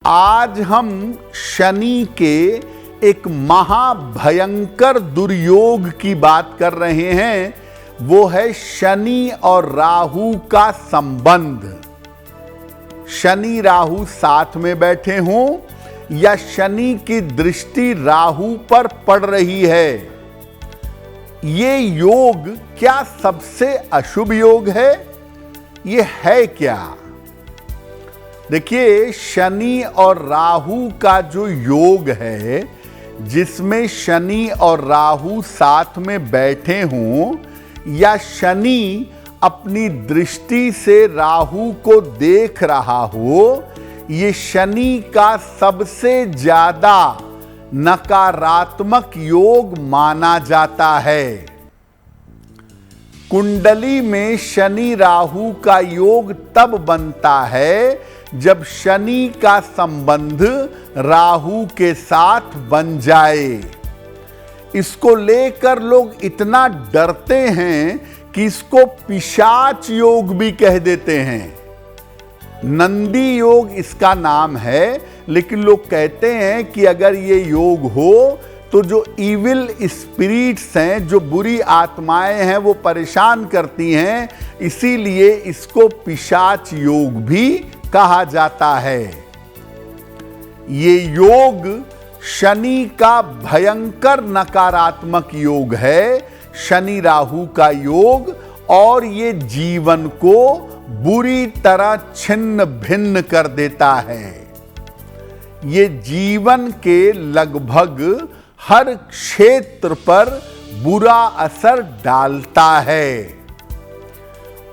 आज हम शनि के एक महाभयंकर दुर्योग की बात कर रहे हैं। वो है शनि और राहु का संबंध। शनि राहु साथ में बैठे हों या शनि की दृष्टि राहु पर पड़ रही है, ये योग क्या सबसे अशुभ योग है? ये है क्या? देखिए, शनि और राहु का जो योग है, जिसमें शनि और राहु साथ में बैठे हों या शनि अपनी दृष्टि से राहु को देख रहा हो, ये शनि का सबसे ज्यादा नकारात्मक योग माना जाता है। कुंडली में शनि राहु का योग तब बनता है जब शनि का संबंध राहु के साथ बन जाए। इसको लेकर लोग इतना डरते हैं कि इसको पिशाच योग भी कह देते हैं। नंदी योग इसका नाम है, लेकिन लोग कहते हैं कि अगर ये योग हो तो जो इविल स्पिरिट्स हैं, जो बुरी आत्माएं हैं, वो परेशान करती हैं, इसीलिए इसको पिशाच योग भी कहा जाता है। ये योग शनि का भयंकर नकारात्मक योग है, शनि राहु का योग, और ये जीवन को बुरी तरह छिन्न भिन्न कर देता है। ये जीवन के लगभग हर क्षेत्र पर बुरा असर डालता है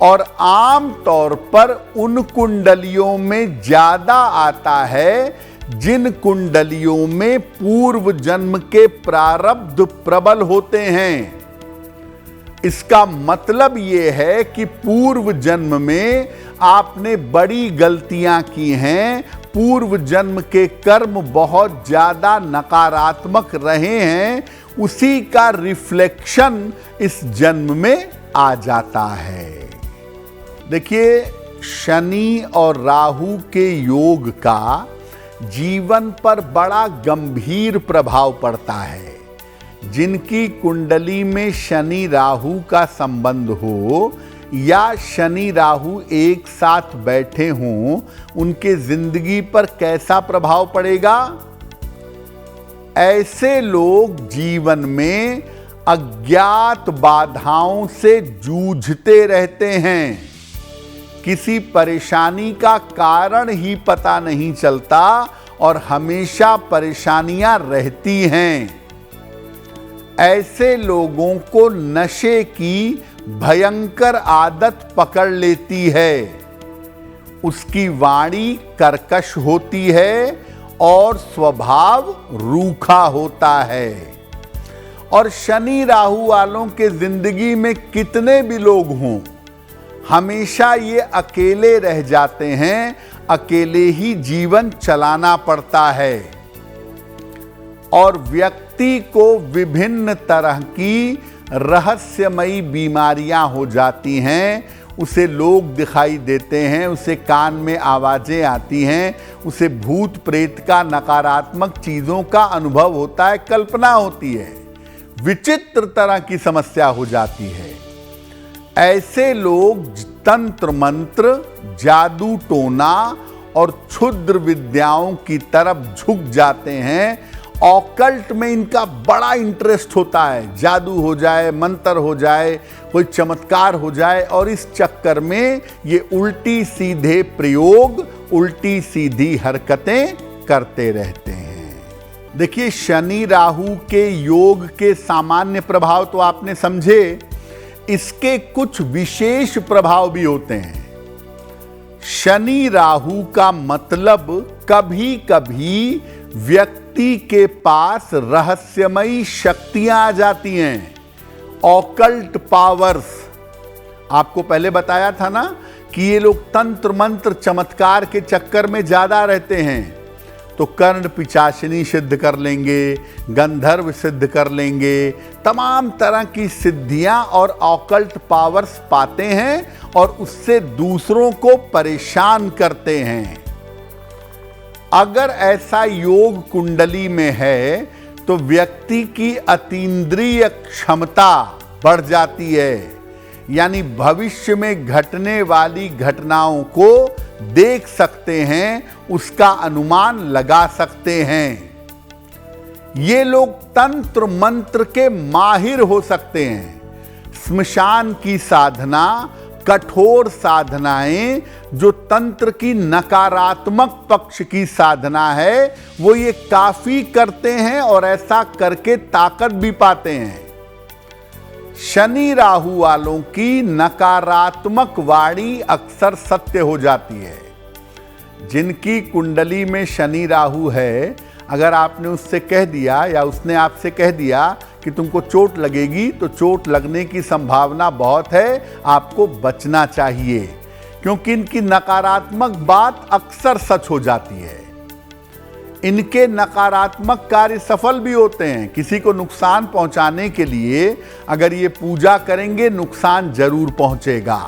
और आम तौर पर उन कुंडलियों में ज्यादा आता है जिन कुंडलियों में पूर्व जन्म के प्रारब्ध प्रबल होते हैं। इसका मतलब यह है कि पूर्व जन्म में आपने बड़ी गलतियां की हैं, पूर्व जन्म के कर्म बहुत ज्यादा नकारात्मक रहे हैं, उसी का रिफ्लेक्शन इस जन्म में आ जाता है। देखिए, शनि और राहु के योग का जीवन पर बड़ा गंभीर प्रभाव पड़ता है। जिनकी कुंडली में शनि राहु का संबंध हो या शनि राहु एक साथ बैठे हों, उनके जिंदगी पर कैसा प्रभाव पड़ेगा? ऐसे लोग जीवन में अज्ञात बाधाओं से जूझते रहते हैं। किसी परेशानी का कारण ही पता नहीं चलता और हमेशा परेशानियां रहती हैं। ऐसे लोगों को नशे की भयंकर आदत पकड़ लेती है। उसकी वाणी कर्कश होती है और स्वभाव रूखा होता है। और शनि राहु वालों के जिंदगी में कितने भी लोग हों, हमेशा ये अकेले रह जाते हैं, अकेले ही जीवन चलाना पड़ता है और व्यक्ति को विभिन्न तरह की रहस्यमयी बीमारियां हो जाती हैं। उसे लोग दिखाई देते हैं, उसे कान में आवाजें आती हैं, उसे भूत प्रेत का, नकारात्मक चीजों का अनुभव होता है, कल्पना होती है, विचित्र तरह की समस्या हो जाती है। ऐसे लोग तंत्र मंत्र, जादू टोना और क्षुद्र विद्याओं की तरफ झुक जाते हैं। ऑकल्ट में इनका बड़ा इंटरेस्ट होता है। जादू हो जाए, मंत्र हो जाए, कोई चमत्कार हो जाए, और इस चक्कर में ये उल्टी सीधे प्रयोग, उल्टी सीधी हरकतें करते रहते हैं। देखिए, शनि राहु के योग के सामान्य प्रभाव तो आपने समझे, इसके कुछ विशेष प्रभाव भी होते हैं। शनि राहु का मतलब कभी कभी व्यक्ति के पास रहस्यमयी शक्तियां आ जाती हैं, ऑकल्ट पावर्स। आपको पहले बताया था ना कि ये लोग तंत्र मंत्र चमत्कार के चक्कर में ज्यादा रहते हैं। तो कर्ण पिशाचिनी सिद्ध कर लेंगे, गंधर्व सिद्ध कर लेंगे, तमाम तरह की सिद्धियां और ऑकल्ट पावर्स पाते हैं और उससे दूसरों को परेशान करते हैं। अगर ऐसा योग कुंडली में है तो व्यक्ति की अतीन्द्रिय क्षमता बढ़ जाती है, यानी भविष्य में घटने वाली घटनाओं को देख सकते हैं, उसका अनुमान लगा सकते हैं। ये लोग तंत्र मंत्र के माहिर हो सकते हैं। स्मशान की साधना, कठोर साधनाएं जो तंत्र की नकारात्मक पक्ष की साधना है, वो ये काफी करते हैं और ऐसा करके ताकत भी पाते हैं। शनि राहु वालों की नकारात्मक वाणी अक्सर सत्य हो जाती है। जिनकी कुंडली में शनि राहु है, अगर आपने उससे कह दिया या उसने आपसे कह दिया कि तुमको चोट लगेगी, तो चोट लगने की संभावना बहुत है, आपको बचना चाहिए, क्योंकि इनकी नकारात्मक बात अक्सर सच हो जाती है। इनके नकारात्मक कार्य सफल भी होते हैं। किसी को नुकसान पहुंचाने के लिए अगर ये पूजा करेंगे, नुकसान जरूर पहुंचेगा।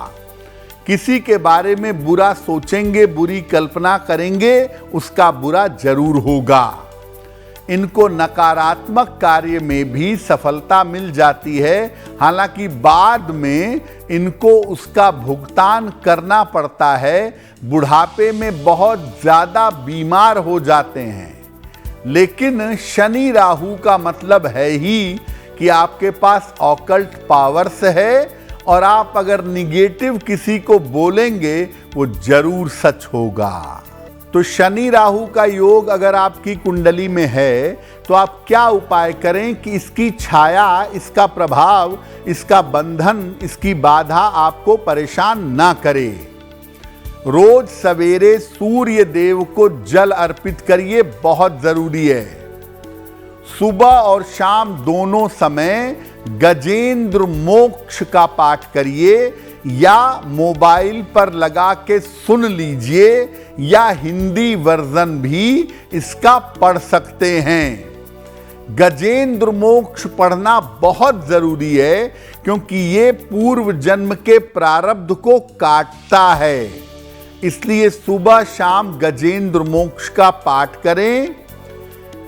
किसी के बारे में बुरा सोचेंगे, बुरी कल्पना करेंगे, उसका बुरा जरूर होगा। इनको नकारात्मक कार्य में भी सफलता मिल जाती है, हालांकि बाद में इनको उसका भुगतान करना पड़ता है। बुढ़ापे में बहुत ज्यादा बीमार हो जाते हैं। लेकिन शनि राहु का मतलब है ही कि आपके पास ऑकल्ट पावर्स है, और आप अगर निगेटिव किसी को बोलेंगे वो जरूर सच होगा। तो शनि राहु का योग अगर आपकी कुंडली में है तो आप क्या उपाय करें कि इसकी छाया, इसका प्रभाव, इसका बंधन, इसकी बाधा आपको परेशान ना करे। रोज सवेरे सूर्य देव को जल अर्पित करिए, बहुत जरूरी है। सुबह और शाम दोनों समय गजेंद्र मोक्ष का पाठ करिए, या मोबाइल पर लगा के सुन लीजिए, या हिंदी वर्जन भी इसका पढ़ सकते हैं। गजेंद्र मोक्ष पढ़ना बहुत जरूरी है, क्योंकि ये पूर्व जन्म के प्रारब्ध को काटता है। इसलिए सुबह शाम गजेंद्र मोक्ष का पाठ करें।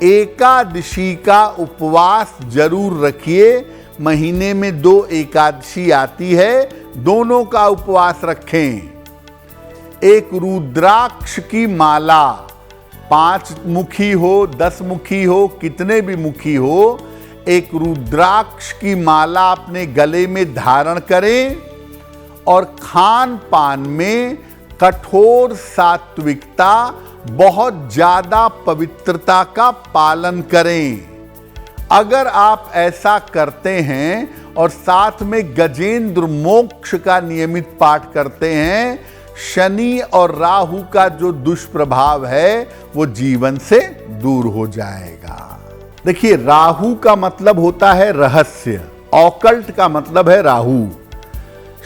एकादशी का उपवास जरूर रखिए। महीने में 2 एकादशी आती है, दोनों का उपवास रखें। एक रुद्राक्ष की माला, 5 मुखी हो, 10 मुखी हो, कितने भी मुखी हो, एक रुद्राक्ष की माला अपने गले में धारण करें और खान पान में कठोर सात्विकता, बहुत ज्यादा पवित्रता का पालन करें। अगर आप ऐसा करते हैं और साथ में गजेंद्र मोक्ष का नियमित पाठ करते हैं, शनि और राहु का जो दुष्प्रभाव है वो जीवन से दूर हो जाएगा। देखिए, राहु का मतलब होता है रहस्य, ऑकल्ट का मतलब है राहु।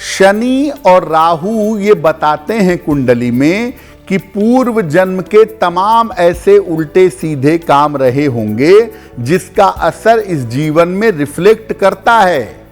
शनि और राहु ये बताते हैं कुंडली में कि पूर्व जन्म के तमाम ऐसे उल्टे सीधे काम रहे होंगे जिसका असर इस जीवन में रिफ्लेक्ट करता है।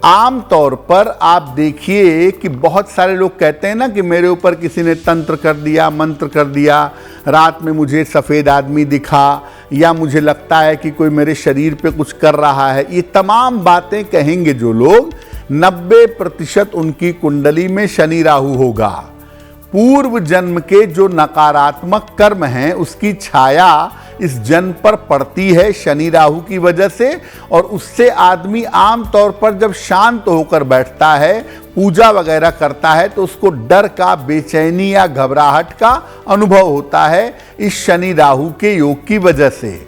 आम तौर पर आप देखिए कि बहुत सारे लोग कहते हैं ना कि मेरे ऊपर किसी ने तंत्र कर दिया, मंत्र कर दिया, रात में मुझे सफ़ेद आदमी दिखा, या मुझे लगता है कि कोई मेरे शरीर पे कुछ कर रहा है। ये तमाम बातें कहेंगे जो लोग, 90% उनकी कुंडली में शनि राहु होगा। पूर्व जन्म के जो नकारात्मक कर्म हैं उसकी छाया इस जन्म पर पड़ती है शनि राहु की वजह से, और उससे आदमी आम तौर पर जब शांत होकर बैठता है, पूजा वगैरह करता है, तो उसको डर का, बेचैनी या घबराहट का अनुभव होता है इस शनि राहु के योग की वजह से।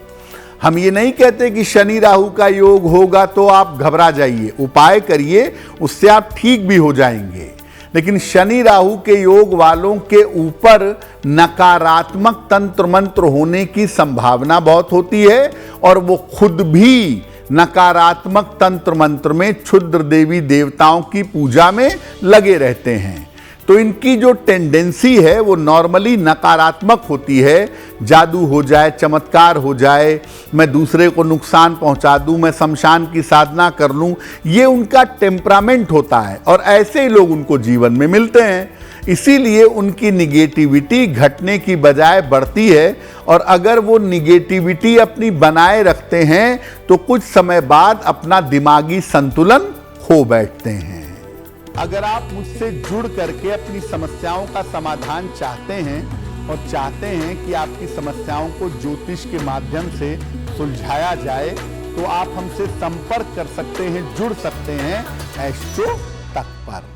हम ये नहीं कहते कि शनि राहु का योग होगा तो आप घबरा जाइए, उपाय करिए, उससे आप ठीक भी हो जाएंगे। लेकिन शनि राहु के योग वालों के ऊपर नकारात्मक तंत्र मंत्र होने की संभावना बहुत होती है, और वो खुद भी नकारात्मक तंत्र मंत्र में क्षुद्र देवी देवताओं की पूजा में लगे रहते हैं। तो इनकी जो टेंडेंसी है वो नॉर्मली नकारात्मक होती है। जादू हो जाए, चमत्कार हो जाए, मैं दूसरे को नुकसान पहुंचा दूं, मैं शमशान की साधना कर लूं, ये उनका टेम्परामेंट होता है, और ऐसे ही लोग उनको जीवन में मिलते हैं। इसीलिए उनकी निगेटिविटी घटने की बजाय बढ़ती है, और अगर वो निगेटिविटी अपनी बनाए रखते हैं तो कुछ समय बाद अपना दिमागी संतुलन खो बैठते हैं। अगर आप मुझसे जुड़ करके अपनी समस्याओं का समाधान चाहते हैं और चाहते हैं कि आपकी समस्याओं को ज्योतिष के माध्यम से सुलझाया जाए, तो आप हमसे संपर्क कर सकते हैं, जुड़ सकते हैं एस्ट्रो तक पर।